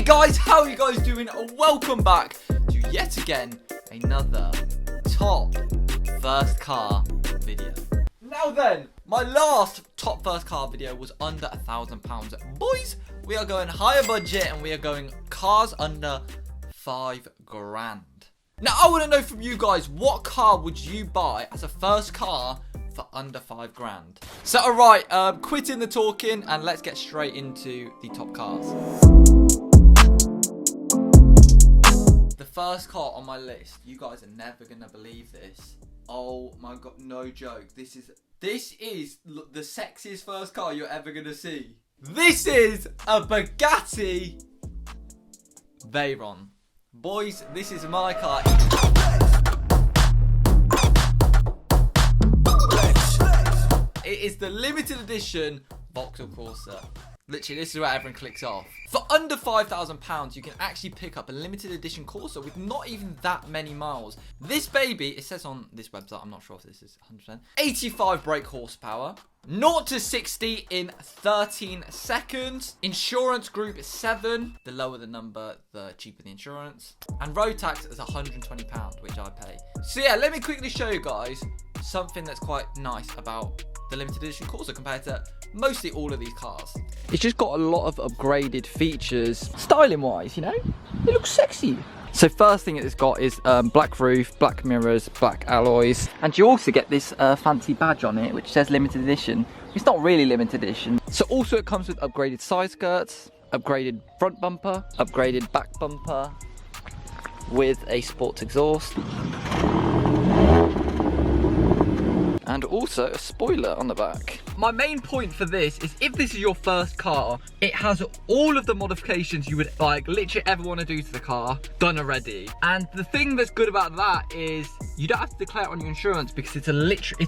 guys, how are you guys doing? Welcome back to yet again another top first car video. Now then, my last top first car video was under £1,000. Boys, we are going higher budget and we are going cars under £5 grand. Now I want to know from you guys, what car would you buy as a first car for under £5 grand? So alright, quitting the talking and let's get straight into the top cars. The first car on my list, you guys are never gonna believe this. Oh my god, no joke. This is the sexiest first car you're ever gonna see. This is a Bugatti Veyron. Boys, this is my car. It is the limited edition VAUXHALL CORSA. Literally, this is where everyone clicks off. For under £5,000, you can actually pick up a limited edition Corsa with not even that many miles. This baby, it says on this website, I'm not sure if this is 100%, 85 brake horsepower, 0 to 60 in 13 seconds, insurance group is 7, the lower the number, the cheaper the insurance, and road tax is £120, which I pay. So yeah, let me quickly show you guys something that's quite nice about the limited edition Corsa compared to mostly all of these cars. It's just got a lot of upgraded features, styling wise, you know? It looks sexy. So first thing it's got is black roof, black mirrors, black alloys. And you also get this fancy badge on it, which says limited edition. It's not really limited edition. So also it comes with upgraded side skirts, upgraded front bumper, upgraded back bumper with a sports exhaust. And also a spoiler on the back. My main point for this is if this is your first car, it has all of the modifications you would like literally ever want to do to the car done already. And the thing that's good about that is you don't have to declare it on your insurance because it's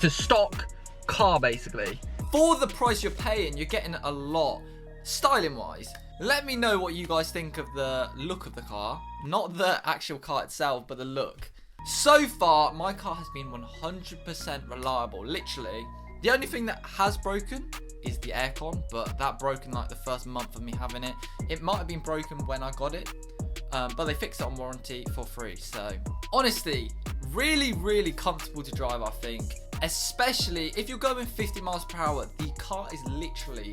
a stock car basically. For the price you're paying, you're getting a lot styling wise. Let me know what you guys think of the look of the car, not the actual car itself, but the look. So far, my car has been 100% reliable, literally. The only thing that has broken is the aircon, but that broke in like the first month of me having it. It might have been broken when I got it, but they fixed it on warranty for free. So honestly, really, really comfortable to drive, I think. Especially if you're going 50 miles per hour, the car is literally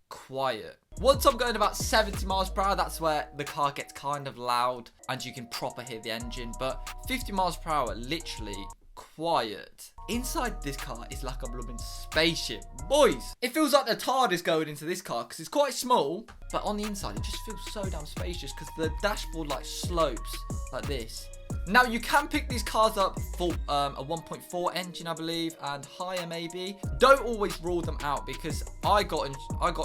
quiet. Once I'm going about 70 miles per hour, that's where the car gets kind of loud and you can proper hear the engine. But 50 miles per hour, literally quiet. Inside this car is like a blooming spaceship. Boys, it feels like the TARDIS going into this car because it's quite small. But on the inside, it just feels so damn spacious because the dashboard like slopes like this. Now you can pick these cars up for a 1.4 engine, I believe, and higher maybe. Don't always rule them out because I got an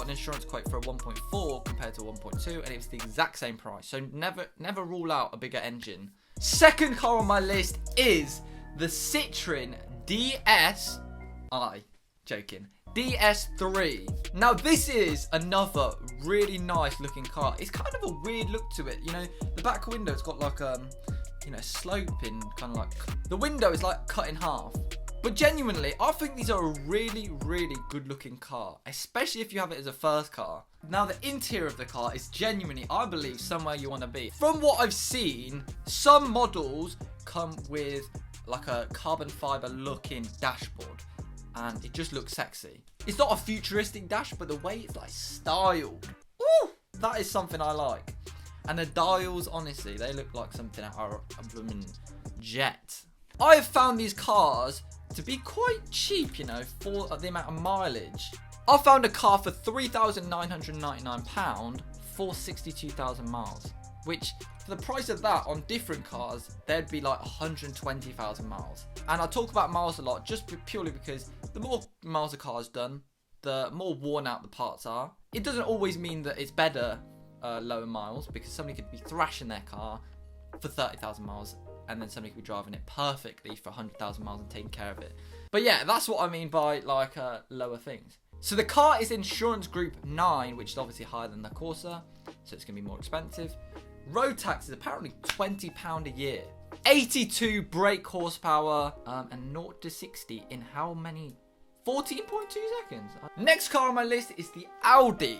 insurance quote for a 1.4 compared to a 1.2, and it was the exact same price. So never rule out a bigger engine. Second car on my list is the Citroen DS3. Now this is another really nice looking car. It's kind of a weird look to it. You know, the back window's got like you know, sloping, kind of like the window is like cut in half. But genuinely, I think these are a really, really good looking car, especially if you have it as a first car. Now the interior of the car is genuinely, I believe, somewhere you want to be. From what I've seen, some models come with like a carbon fiber looking dashboard and it just looks sexy. It's not a futuristic dash, but the way it's like styled, ooh, that is something I like. And the dials, honestly, they look like something out of a blooming jet. I have found these cars to be quite cheap, you know, for the amount of mileage. I found a car for £3,999 for 62,000 miles, which for the price of that on different cars, they'd be like 120,000 miles. And I talk about miles a lot just purely because the more miles a car's done, the more worn out the parts are. It doesn't always mean that it's better lower miles, because somebody could be thrashing their car for 30,000 miles and then somebody could be driving it perfectly for 100,000 miles and taking care of it. But yeah, that's what I mean by like lower things. So the car is insurance group 9, which is obviously higher than the Corsa, so it's going to be more expensive. Road tax is apparently £20 a year. 82 brake horsepower and 0 to 60 in how many? 14.2 seconds. Next car on my list is the Audi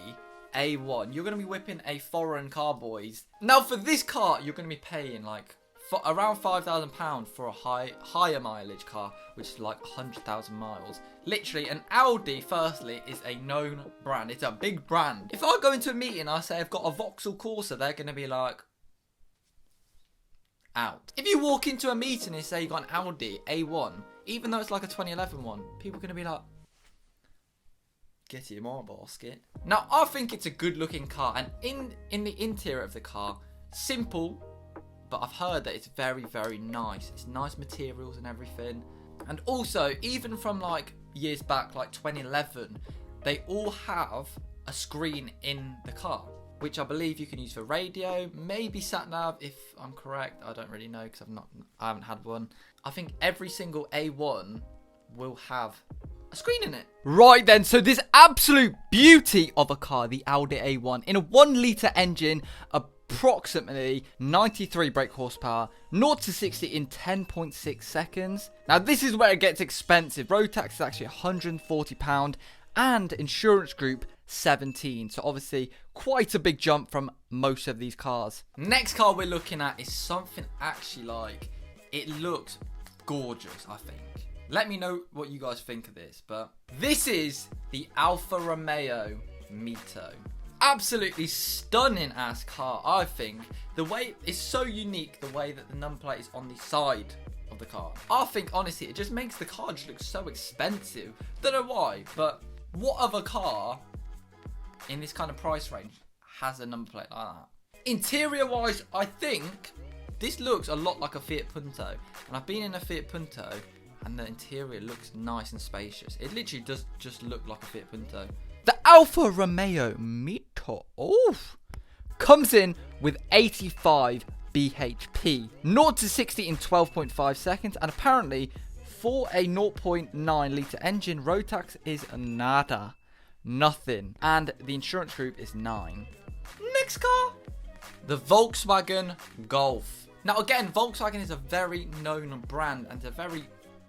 A1. You're going to be whipping a foreign car, boys. Now, for this car, you're going to be paying like around £5,000 for a higher mileage car, which is like 100,000 miles. Literally, an Audi, firstly, is a known brand. It's a big brand. If I go into a meeting and I say I've got a VAUXHALL CORSA, they're going to be like, out. If you walk into a meeting and say you got an Audi A1, even though it's like a 2011 one, people are going to be like, get your more basket. Now, I think it's a good looking car, and in the interior of the car, simple, but I've heard that it's very, very nice. It's nice materials and everything. And also, even from like years back, like 2011, they all have a screen in the car, which I believe you can use for radio, maybe sat nav, if I'm correct. I don't really know because I haven't had one. I think every single A1 will have a screen in it. Right then, so this absolute beauty of a car, the Audi A1, in a 1 litre engine, approximately 93 brake horsepower, 0 to 60 in 10.6 seconds. Now this is where it gets expensive. Road tax is actually £140 and insurance group 17. So obviously quite a big jump from most of these cars. Next car we're looking at is something actually like, it looks gorgeous, I think. Let me know what you guys think of this, but this is the Alfa Romeo Mito. Absolutely stunning ass car, I think. The way it's so unique, the way that the number plate is on the side of the car. I think honestly it just makes the car just look so expensive. Don't know why, but what other car in this kind of price range has a number plate like that? Interior wise, I think this looks a lot like a Fiat Punto, and I've been in a Fiat Punto and the interior looks nice and spacious. It literally does just look like a Fiat Punto. The Alfa Romeo Mito comes in with 85 bhp, 0 to 60 in 12.5 seconds, and apparently for a 0.9 litre engine, road tax is nada, nothing, and the insurance group is 9. Next car, the Volkswagen Golf. Now again, Volkswagen is a very known brand and a very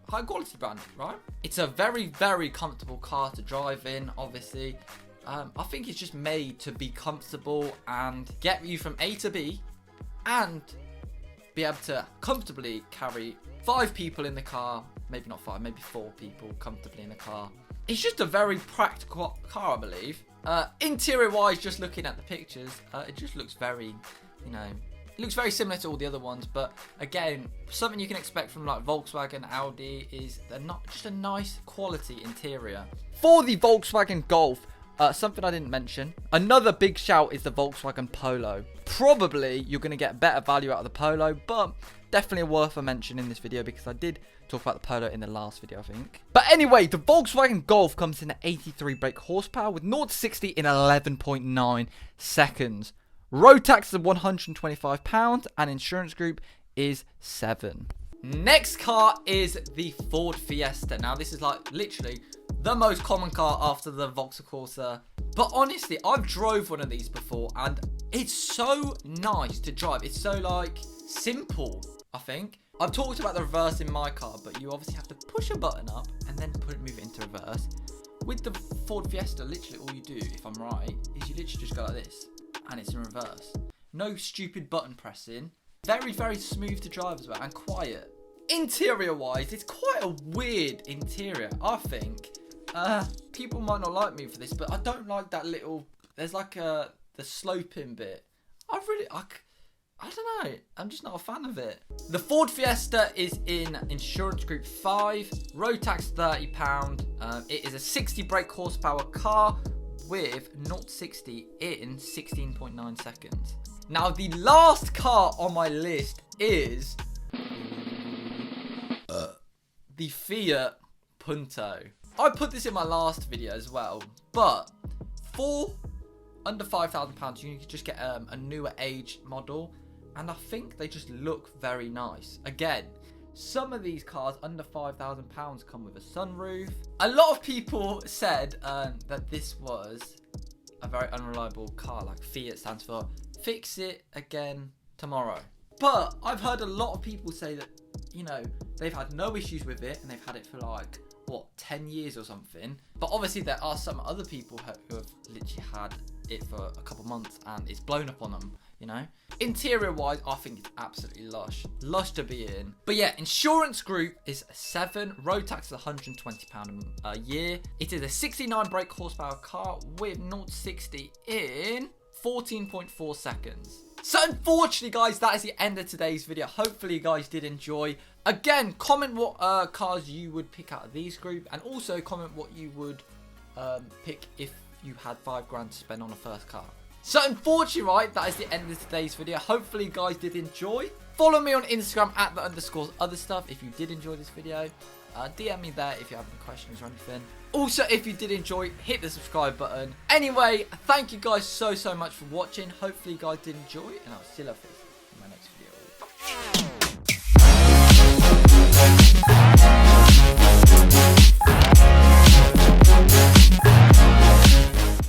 high quality brand, right? It's a very, very comfortable car to drive in, obviously. I think it's just made to be comfortable and get you from A to B and be able to comfortably carry 5 people in the car. Maybe not 5, maybe 4 people comfortably in the car. It's just a very practical car, I believe. Interior wise, just looking at the pictures, it just looks very, it looks very similar to all the other ones, but again, something you can expect from like Volkswagen, Audi is just a nice quality interior. For the Volkswagen Golf, something I didn't mention, another big shout is the Volkswagen Polo. Probably you're going to get better value out of the Polo, but definitely worth a mention in this video because I did talk about the Polo in the last video, I think. But anyway, the Volkswagen Golf comes in at 83 brake horsepower with 0 to 60 in 11.9 seconds. Road tax is £125 and insurance group is 7. Next car is the Ford Fiesta. Now this is like literally the most common car after the Vauxhall Corsa. But honestly, I've drove one of these before and it's so nice to drive. It's so like simple, I think. I've talked about the reverse in my car, but you obviously have to push a button up and then move it into reverse. With the Ford Fiesta, literally all you do, if I'm right, is you literally just go like this. And it's in reverse. No stupid button pressing. Very, very smooth to drive as well, and quiet. Interior wise, it's quite a weird interior, I think. People might not like me for this, but I don't like that little, there's like the sloping bit. I don't know, I'm just not a fan of it. The Ford Fiesta is in insurance group 5, road tax £30. It is a 60 brake horsepower car with 0 to 60 in 16.9 seconds. Now the last car on my list is the Fiat Punto. I put this in my last video as well, but for under £5,000 you can just get a newer age model, and I think they just look very nice. Again, some of these cars under £5,000 come with a sunroof. A lot of people said that this was a very unreliable car, like Fiat stands for fix it again tomorrow. But I've heard a lot of people say that, they've had no issues with it and they've had it for like what, 10 years or something. But obviously there are some other people who have literally had it for a couple months and it's blown up on them, you know. Interior wise, I think it's absolutely lush to be in. But yeah, insurance group is 7, road tax is £120 a year. It is a 69 brake horsepower car with 0 to 60 in 14.4 seconds. So unfortunately, guys, that is the end of today's video. Hopefully you guys did enjoy. Again, comment what cars you would pick out of these group, and also comment what you would pick if you had £5 to spend on a first car. So unfortunately, right, that is the end of today's video. Hopefully you guys did enjoy. Follow me on Instagram at @_otherstuff if you did enjoy this video. DM me there if you have any questions or anything. Also, if you did enjoy, hit the subscribe button. Anyway, thank you guys so much for watching. Hopefully you guys did enjoy, and I'll see you later in my next video.